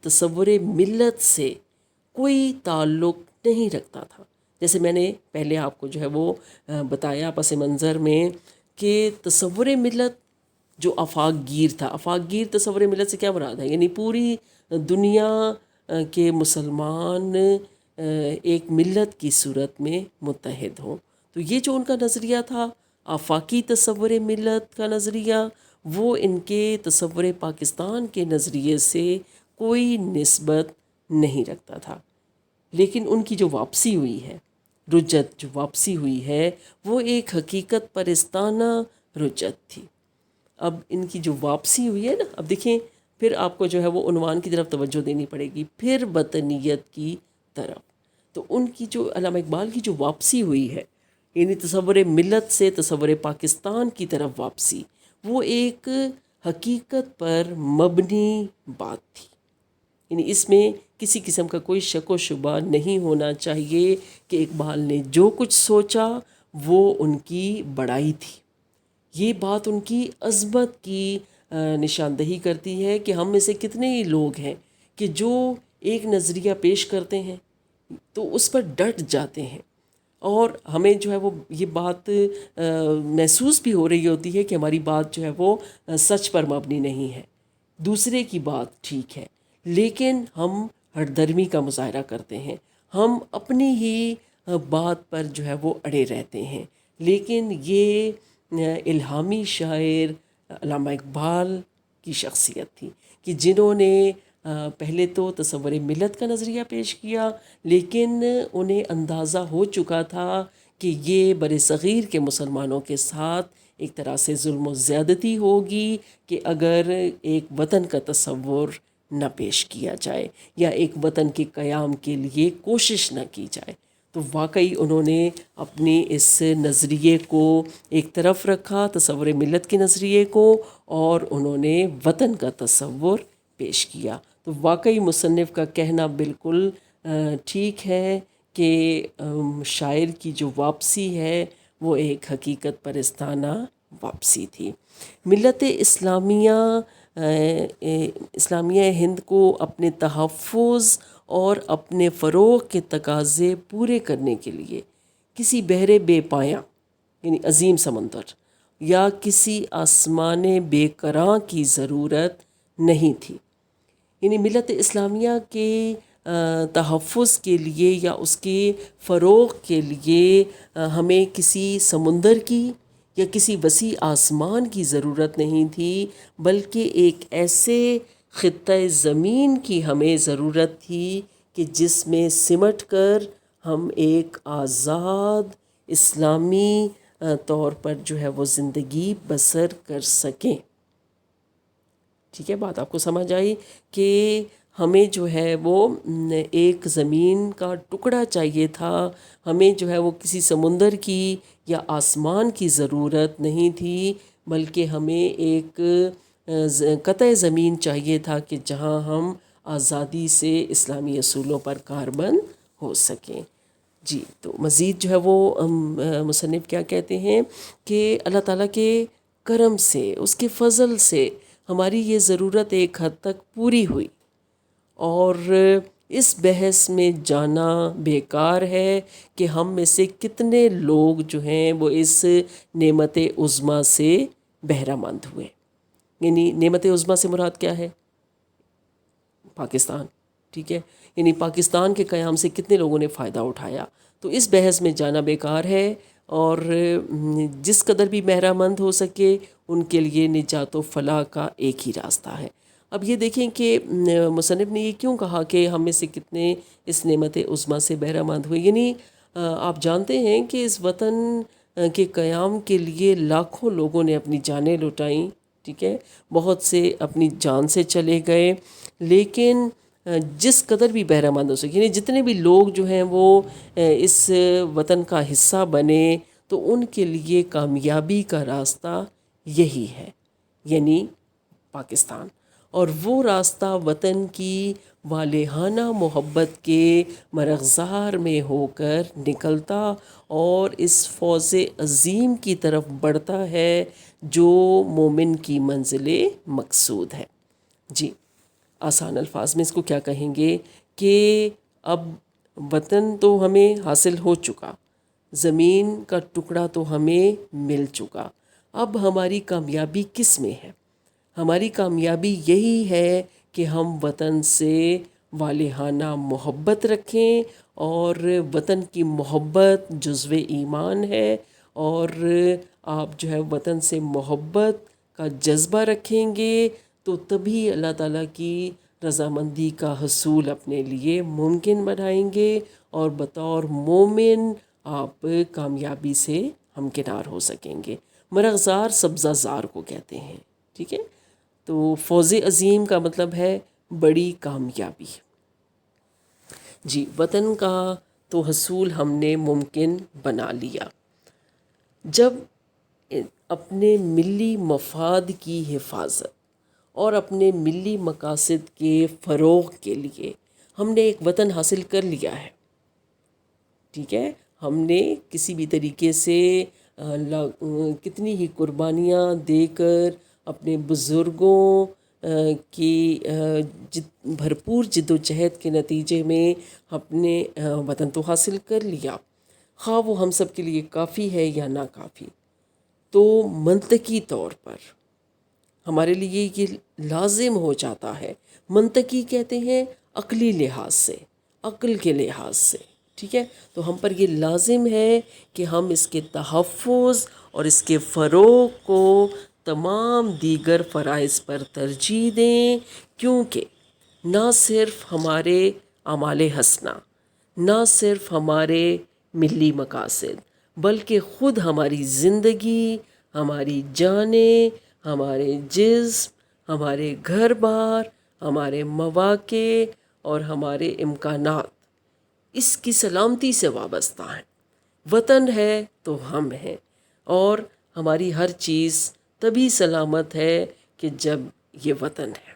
تصور ملت سے کوئی تعلق نہیں رکھتا تھا۔ جیسے میں نے پہلے آپ کو جو ہے وہ بتایا پس منظر میں کہ تصور ملت جو آفاق گیر تھا، آفاق گیر تصور ملت سے کیا مراد ہے؟ یعنی پوری دنیا کے مسلمان ایک ملت کی صورت میں متحد ہوں۔ تو یہ جو ان کا نظریہ تھا آفاقی تصور ملت کا نظریہ، وہ ان کے تصور پاکستان کے نظریے سے کوئی نسبت نہیں رکھتا تھا۔ لیکن ان کی جو واپسی ہوئی ہے، رجت جو واپسی ہوئی ہے، وہ ایک حقیقت پرستانہ رجت تھی۔ اب ان کی جو واپسی ہوئی ہے نا، اب دیکھیں پھر آپ کو جو ہے وہ عنوان کی طرف توجہ دینی پڑے گی، پھر وطنیت کی طرف۔ تو ان کی جو علامہ اقبال کی جو واپسی ہوئی ہے، یعنی تصور ملت سے تصور پاکستان کی طرف واپسی، وہ ایک حقیقت پر مبنی بات تھی۔ یعنی اس میں کسی قسم کا کوئی شک و شبہ نہیں ہونا چاہیے کہ اقبال نے جو کچھ سوچا وہ ان کی بڑائی تھی۔ یہ بات ان کی عظمت کی نشاندہی کرتی ہے کہ ہم میں سے کتنے ہی لوگ ہیں کہ جو ایک نظریہ پیش کرتے ہیں تو اس پر ڈٹ جاتے ہیں، اور ہمیں جو ہے وہ یہ بات محسوس بھی ہو رہی ہوتی ہے کہ ہماری بات جو ہے وہ سچ پر مبنی نہیں ہے، دوسرے کی بات ٹھیک ہے، لیکن ہم ہٹ درمی کا مظاہرہ کرتے ہیں، ہم اپنی ہی بات پر جو ہے وہ اڑے رہتے ہیں۔ لیکن یہ الہامی شاعر علامہ اقبال کی شخصیت تھی کہ جنہوں نے پہلے تو تصور ملت کا نظریہ پیش کیا، لیکن انہیں اندازہ ہو چکا تھا کہ یہ بر صغیر کے مسلمانوں کے ساتھ ایک طرح سے ظلم و زیادتی ہوگی کہ اگر ایک وطن کا تصور نہ پیش کیا جائے یا ایک وطن کے قیام کے لیے کوشش نہ کی جائے۔ تو واقعی انہوں نے اپنی اس نظریے کو ایک طرف رکھا، تصور ملت کے نظریے کو، اور انہوں نے وطن کا تصور پیش کیا۔ تو واقعی مصنف کا کہنا بالکل ٹھیک ہے کہ شاعر کی جو واپسی ہے وہ ایک حقیقت پرستانہ واپسی تھی۔ ملت اسلامیہ ہند کو اپنے تحفظ اور اپنے فروغ کے تقاضے پورے کرنے کے لیے کسی بحر بے پایاں یعنی عظیم سمندر یا کسی آسمان بے کراں کی ضرورت نہیں تھی۔ یعنی ملت اسلامیہ کے تحفظ کے لیے یا اس کے فروغ کے لیے ہمیں کسی سمندر کی یا کسی وسیع آسمان کی ضرورت نہیں تھی، بلکہ ایک ایسے خطۂ زمین کی ہمیں ضرورت تھی کہ جس میں سمٹ کر ہم ایک آزاد اسلامی طور پر جو ہے وہ زندگی بسر کر سکیں۔ ٹھیک ہے، بات آپ کو سمجھ آئی کہ ہمیں جو ہے وہ ایک زمین کا ٹکڑا چاہیے تھا، ہمیں جو ہے وہ کسی سمندر کی یا آسمان کی ضرورت نہیں تھی، بلکہ ہمیں ایک قطع زمین چاہیے تھا کہ جہاں ہم آزادی سے اسلامی اصولوں پر کاربند ہو سکیں۔ جی، تو مزید جو ہے وہ مصنف کیا کہتے ہیں کہ اللہ تعالیٰ کے کرم سے، اس کے فضل سے ہماری یہ ضرورت ایک حد تک پوری ہوئی، اور اس بحث میں جانا بیکار ہے کہ ہم میں سے کتنے لوگ جو ہیں وہ اس نعمت عظمیٰ سے بہرہ مند ہوئے۔ یعنی نعمت عظمیٰ سے مراد کیا ہے؟ پاکستان، ٹھیک ہے، یعنی پاکستان کے قیام سے کتنے لوگوں نے فائدہ اٹھایا۔ تو اس بحث میں جانا بیکار ہے، اور جس قدر بھی بہرہ مند ہو سکے ان کے لیے نجات و فلاح کا ایک ہی راستہ ہے۔ اب یہ دیکھیں کہ مصنف نے یہ کیوں کہا کہ ہم میں سے کتنے اس نعمت عظمیٰ سے بہرہ مند ہوئے۔ یعنی آپ جانتے ہیں کہ اس وطن کے قیام کے لیے لاکھوں لوگوں نے اپنی جانیں لٹائیں، ٹھیک ہے، بہت سے اپنی جان سے چلے گئے، لیکن جس قدر بھی بہرہ مند ہو سکے، یعنی جتنے بھی لوگ جو ہیں وہ اس وطن کا حصہ بنے، تو ان کے لیے کامیابی کا راستہ یہی ہے، یعنی پاکستان۔ اور وہ راستہ وطن کی والہانہ محبت کے مرغزار میں ہو کر نکلتا اور اس فوز عظیم کی طرف بڑھتا ہے جو مومن کی منزل مقصود ہے۔ جی، آسان الفاظ میں اس کو کیا کہیں گے کہ اب وطن تو ہمیں حاصل ہو چکا، زمین کا ٹکڑا تو ہمیں مل چکا، اب ہماری کامیابی کس میں ہے؟ ہماری کامیابی یہی ہے کہ ہم وطن سے والہانہ محبت رکھیں، اور وطن کی محبت جزو ایمان ہے، اور آپ جو ہے وطن سے محبت کا جذبہ رکھیں گے تو تبھی اللہ تعالیٰ کی رضامندی کا حصول اپنے لیے ممکن بنائیں گے، اور بطور مومن آپ کامیابی سے ہمکنار ہو سکیں گے۔ مرغزار سبزہ زار کو کہتے ہیں، ٹھیک ہے، تو فوز عظیم کا مطلب ہے بڑی کامیابی۔ جی، وطن کا تو حصول ہم نے ممکن بنا لیا جب اپنے ملی مفاد کی حفاظت اور اپنے ملی مقاصد کے فروغ کے لیے ہم نے ایک وطن حاصل کر لیا ہے، ٹھیک ہے، ہم نے کسی بھی طریقے سے کتنی ہی قربانیاں دے کر اپنے بزرگوں کی بھرپور جد و جہد کے نتیجے میں اپنے وطن تو حاصل کر لیا، خواہ وہ ہم سب کے لیے کافی ہے یا ناکافی، تو منطقی طور پر ہمارے لیے یہ لازم ہو جاتا ہے۔ منطقی کہتے ہیں عقلی لحاظ سے، عقل کے لحاظ سے، ٹھیک ہے؟ تو ہم پر یہ لازم ہے کہ ہم اس کے تحفظ اور اس کے فروغ کو تمام دیگر فرائض پر ترجیح دیں، کیونکہ نہ صرف ہمارے اعمال حسنہ، نہ صرف ہمارے ملی مقاصد، بلکہ خود ہماری زندگی، ہماری جانیں، ہمارے جسم، ہمارے گھر بار، ہمارے مواقع اور ہمارے امکانات اس کی سلامتی سے وابستہ ہیں۔ وطن ہے تو ہم ہیں، اور ہماری ہر چیز تبھی سلامت ہے کہ جب یہ وطن ہے۔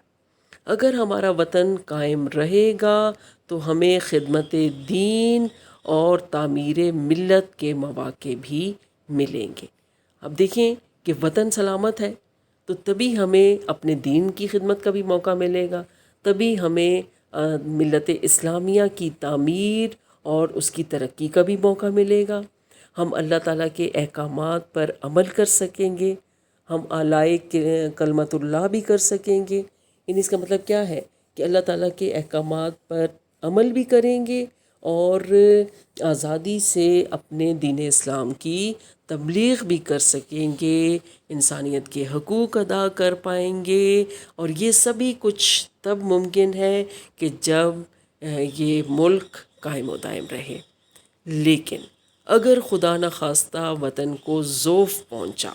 اگر ہمارا وطن قائم رہے گا تو ہمیں خدمت دین اور تعمیر ملت کے مواقع بھی ملیں گے۔ اب دیکھیں کہ وطن سلامت ہے تو تبھی ہمیں اپنے دین کی خدمت کا بھی موقع ملے گا، تبھی ہمیں ملت اسلامیہ کی تعمیر اور اس کی ترقی کا بھی موقع ملے گا۔ ہم اللہ تعالیٰ کے احکامات پر عمل کر سکیں گے، ہم اعلائی کلمت اللہ بھی کر سکیں گے۔ یعنی اس کا مطلب کیا ہے کہ اللہ تعالیٰ کے احکامات پر عمل بھی کریں گے اور آزادی سے اپنے دین اسلام کی تبلیغ بھی کر سکیں گے، انسانیت کے حقوق ادا کر پائیں گے، اور یہ سبھی کچھ تب ممکن ہے کہ جب یہ ملک قائم و دائم رہے۔ لیکن اگر خدا نخواستہ وطن کو ضعف پہنچا،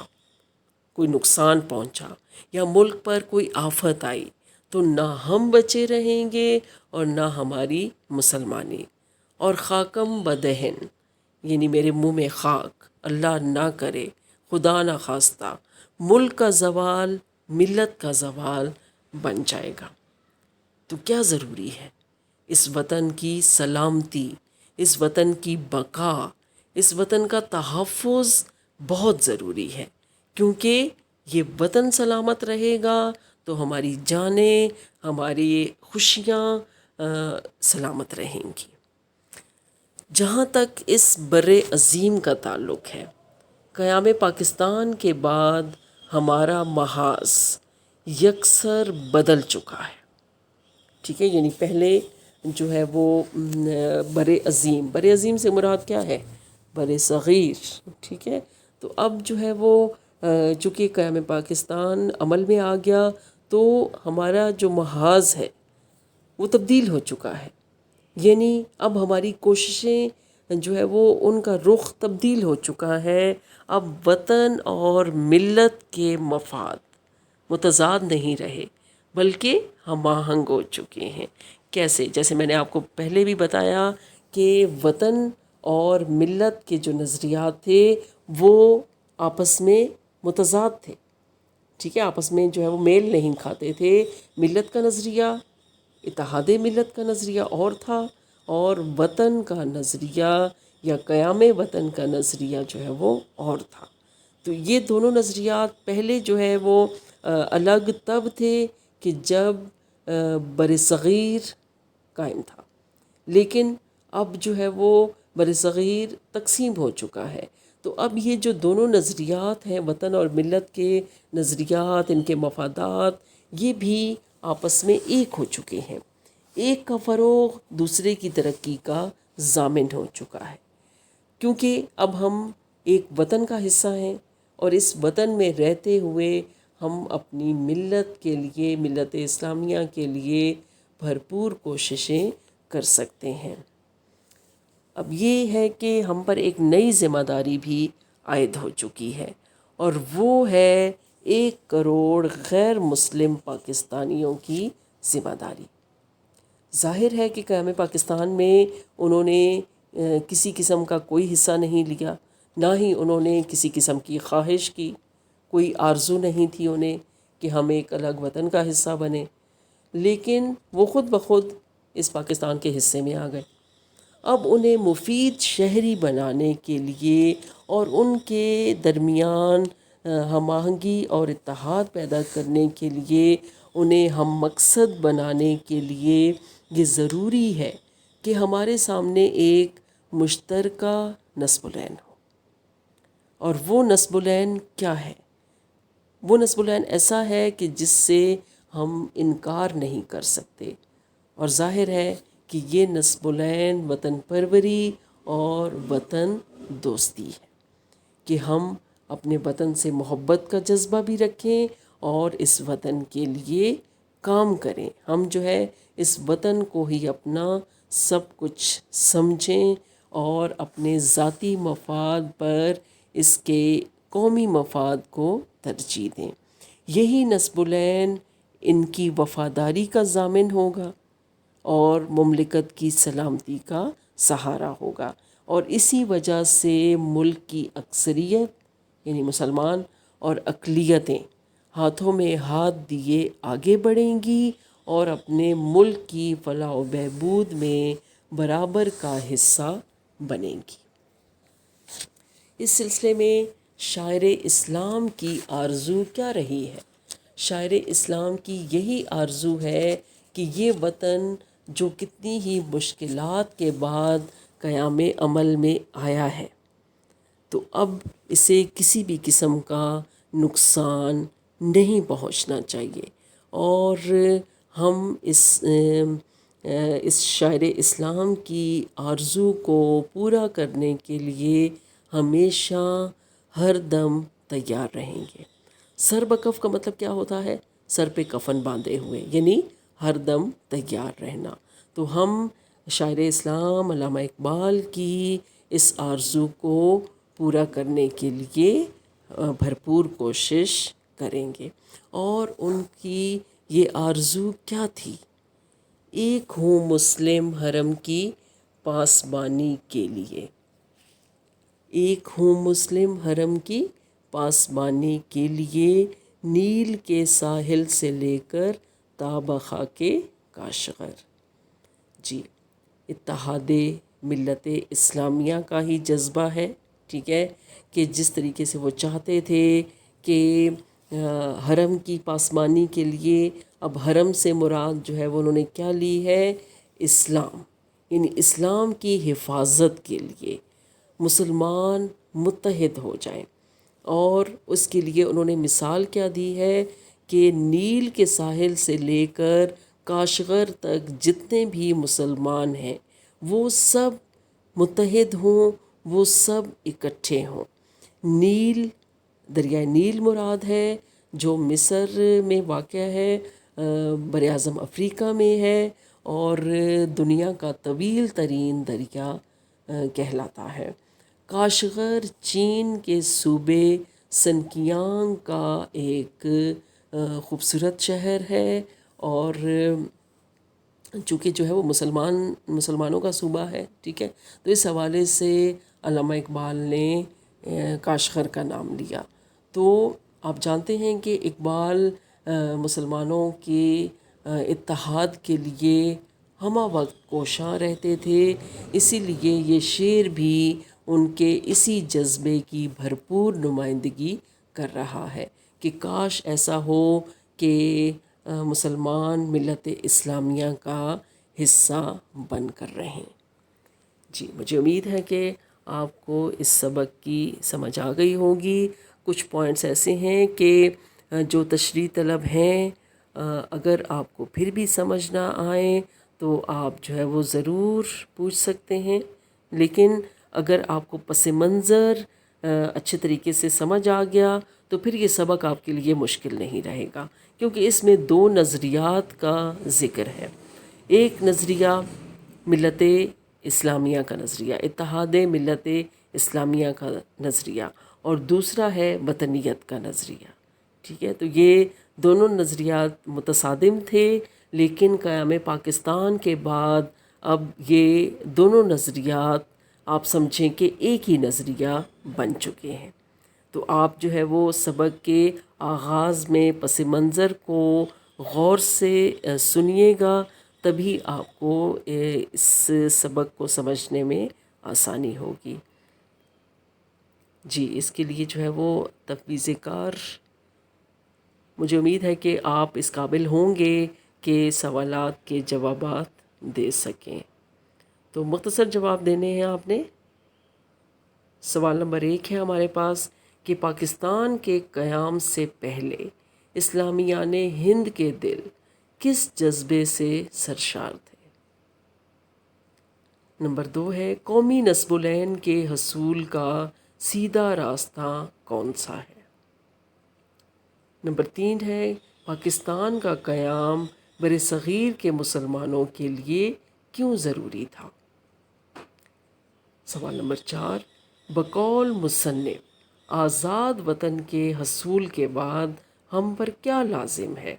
کوئی نقصان پہنچا یا ملک پر کوئی آفت آئی، تو نہ ہم بچے رہیں گے اور نہ ہماری مسلمانی۔ اور خاکم بدہن، یعنی میرے منہ میں خاک، اللہ نہ کرے، خدا نہ خواستہ ملک کا زوال، ملت کا زوال بن جائے گا۔ تو کیا ضروری ہے؟ اس وطن کی سلامتی، اس وطن کی بقا، اس وطن کا تحفظ بہت ضروری ہے، کیونکہ یہ وطن سلامت رہے گا تو ہماری جانیں، ہماری خوشیاں سلامت رہیں گی۔ جہاں تک اس بر عظیم کا تعلق ہے، قیام پاکستان کے بعد ہمارا محاذ یکسر بدل چکا ہے، ٹھیک ہے؟ یعنی پہلے جو ہے وہ بر عظیم، بر عظیم سے مراد کیا ہے؟ بر صغیر، ٹھیک ہے؟ تو اب جو ہے وہ چونکہ قیام پاکستان عمل میں آ گیا تو ہمارا جو محاذ ہے وہ تبدیل ہو چکا ہے۔ یعنی اب ہماری کوششیں جو ہے وہ ان کا رخ تبدیل ہو چکا ہے۔ اب وطن اور ملت کے مفاد متضاد نہیں رہے بلکہ ہم آہنگ ہو چکے ہیں۔ کیسے؟ جیسے میں نے آپ کو پہلے بھی بتایا کہ وطن اور ملت کے جو نظریات تھے وہ آپس میں متضاد تھے، ٹھیک ہے؟ آپس میں جو ہے وہ میل نہیں کھاتے تھے۔ ملت کا نظریہ، اتحاد ملت کا نظریہ اور تھا، اور وطن کا نظریہ یا قیام وطن کا نظریہ جو ہے وہ اور تھا۔ تو یہ دونوں نظریات پہلے جو ہے وہ الگ تب تھے کہ جب بر صغیر قائم تھا، لیکن اب جو ہے وہ بر صغیر تقسیم ہو چکا ہے۔ تو اب یہ جو دونوں نظریات ہیں، وطن اور ملت کے نظریات، ان کے مفادات، یہ بھی آپس میں ایک ہو چکے ہیں۔ ایک کا فروغ دوسرے کی ترقی کا ضامن ہو چکا ہے، کیونکہ اب ہم ایک وطن کا حصہ ہیں، اور اس وطن میں رہتے ہوئے ہم اپنی ملت کے لیے، ملت اسلامیہ کے لیے بھرپور کوششیں کر سکتے ہیں۔ اب یہ ہے کہ ہم پر ایک نئی ذمہ داری بھی عائد ہو چکی ہے، اور وہ ہے 1 کروڑ غیر مسلم پاکستانیوں کی ذمہ داری۔ ظاہر ہے کہ قیام پاکستان میں انہوں نے کسی قسم کا کوئی حصہ نہیں لیا، نہ ہی انہوں نے کسی قسم کی خواہش کی، کوئی آرزو نہیں تھی انہیں کہ ہم ایک الگ وطن کا حصہ بنیں، لیکن وہ خود بخود اس پاکستان کے حصے میں آ گئے۔ اب انہیں مفید شہری بنانے کے لیے اور ان کے درمیان ہم آہنگی اور اتحاد پیدا کرنے کے لیے، انہیں ہم مقصد بنانے کے لیے یہ ضروری ہے کہ ہمارے سامنے ایک مشترکہ نصب العین ہو. اور وہ نصب العین کیا ہے؟ وہ نصب العین ایسا ہے کہ جس سے ہم انکار نہیں کر سکتے، اور ظاہر ہے کہ یہ نصب العین وطن پروری اور وطن دوستی ہے، کہ ہم اپنے وطن سے محبت کا جذبہ بھی رکھیں اور اس وطن کے لیے کام کریں. ہم جو ہے اس وطن کو ہی اپنا سب کچھ سمجھیں اور اپنے ذاتی مفاد پر اس کے قومی مفاد کو ترجیح دیں. یہی نصب العین ان کی وفاداری کا ضامن ہوگا اور مملکت کی سلامتی کا سہارا ہوگا، اور اسی وجہ سے ملک کی اکثریت یعنی مسلمان اور اقلیتیں ہاتھوں میں ہاتھ دیے آگے بڑھیں گی اور اپنے ملک کی فلاح و بہبود میں برابر کا حصہ بنیں گی. اس سلسلے میں شاعر اسلام کی آرزو کیا رہی ہے؟ شاعر اسلام کی یہی آرزو ہے کہ یہ وطن جو کتنی ہی مشکلات کے بعد قیام عمل میں آیا ہے، تو اب اسے کسی بھی قسم کا نقصان نہیں پہنچنا چاہیے. اور ہم اس شاعر اسلام کی آرزو کو پورا کرنے کے لیے ہمیشہ ہر دم تیار رہیں گے. سر بکف کا مطلب کیا ہوتا ہے؟ سر پہ کفن باندھے ہوئے، یعنی ہر دم تیار رہنا. تو ہم شاعر اسلام علامہ اقبال کی اس آرزو کو پورا کرنے کے لیے بھرپور کوشش کریں گے. اور ان کی یہ آرزو کیا تھی؟ ایک ہوں مسلم حرم کی پاسبانی کے لیے، ایک ہوں مسلم حرم کی پاسبانی کے لیے، نیل کے ساحل سے لے کر تا بخاک کاشغر. جی، اتحاد ملت اسلامیہ کا ہی جذبہ ہے، ٹھیک ہے، کہ جس طریقے سے وہ چاہتے تھے کہ حرم کی پاسبانی کے لیے، اب حرم سے مراد جو ہے وہ انہوں نے کیا لی ہے؟ اسلام، یعنی اسلام کی حفاظت کے لیے مسلمان متحد ہو جائیں. اور اس کے لیے انہوں نے مثال کیا دی ہے کہ نیل کے ساحل سے لے کر کاشغر تک جتنے بھی مسلمان ہیں وہ سب متحد ہوں، وہ سب اکٹھے ہوں. نیل، دریائے نیل مراد ہے، جو مصر میں واقع ہے، بر اعظم افریقہ میں ہے، اور دنیا کا طویل ترین دریا کہلاتا ہے. کاشغر چین کے صوبے سنکیانگ کا ایک خوبصورت شہر ہے، اور چونکہ جو ہے وہ مسلمانوں کا صوبہ ہے، ٹھیک ہے، تو اس حوالے سے علامہ اقبال نے کاشغر کا نام لیا. تو آپ جانتے ہیں کہ اقبال مسلمانوں کے اتحاد کے لیے ہمہ وقت کوشاں رہتے تھے، اسی لیے یہ شعر بھی ان کے اسی جذبے کی بھرپور نمائندگی کر رہا ہے کہ کاش ایسا ہو کہ مسلمان ملت اسلامیہ کا حصہ بن کر رہیں. جی، مجھے امید ہے کہ آپ کو اس سبق کی سمجھ آ گئی ہوگی. کچھ پوائنٹس ایسے ہیں کہ جو تشریح طلب ہیں، اگر آپ کو پھر بھی سمجھ نہ آئیں تو آپ جو ہے وہ ضرور پوچھ سکتے ہیں، لیکن اگر آپ کو پس منظر اچھے طریقے سے سمجھ آ گیا تو پھر یہ سبق آپ کے لیے مشکل نہیں رہے گا، کیونکہ اس میں دو نظریات کا ذکر ہے. ایک نظریہ ملت اسلامیہ کا نظریہ، اتحاد ملت اسلامیہ کا نظریہ، اور دوسرا ہے وطنیت کا نظریہ، ٹھیک ہے. تو یہ دونوں نظریات متصادم تھے، لیکن قیام پاکستان کے بعد اب یہ دونوں نظریات آپ سمجھیں کہ ایک ہی نظریہ بن چکے ہیں. تو آپ جو ہے وہ سبق کے آغاز میں پس منظر کو غور سے سنیے گا، تبھی آپ کو اس سبق کو سمجھنے میں آسانی ہوگی. جی، اس کے لیے جو ہے وہ تفویض کار، مجھے امید ہے کہ آپ اس قابل ہوں گے کہ سوالات کے جوابات دے سکیں. تو مختصر جواب دینے ہیں آپ نے۔ سوال نمبر 1 ہے ہمارے پاس کہ پاکستان کے قیام سے پہلے اسلامیان ہند کے دل کس جذبے سے سرشار تھے؟ نمبر 2 ہے قومی نصب العین کے حصول کا سیدھا راستہ کون سا ہے؟ نمبر 3 ہے پاکستان کا قیام برصغیر کے مسلمانوں کے لیے کیوں ضروری تھا؟ سوال نمبر 4 بقول مصنف آزاد وطن کے حصول کے بعد ہم پر کیا لازم ہے؟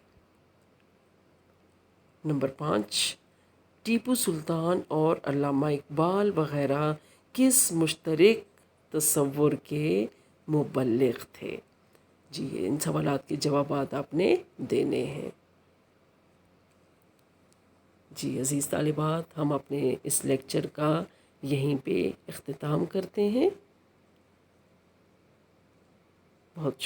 نمبر 5 ٹیپو سلطان اور علامہ اقبال وغیرہ کس مشترک تصور کے مبلغ تھے؟ جی ان سوالات کے جوابات آپ نے دینے ہیں۔ جی عزیز طالبات، ہم اپنے اس لیکچر کا یہیں پہ اختتام کرتے ہیں۔ بہت شکریہ۔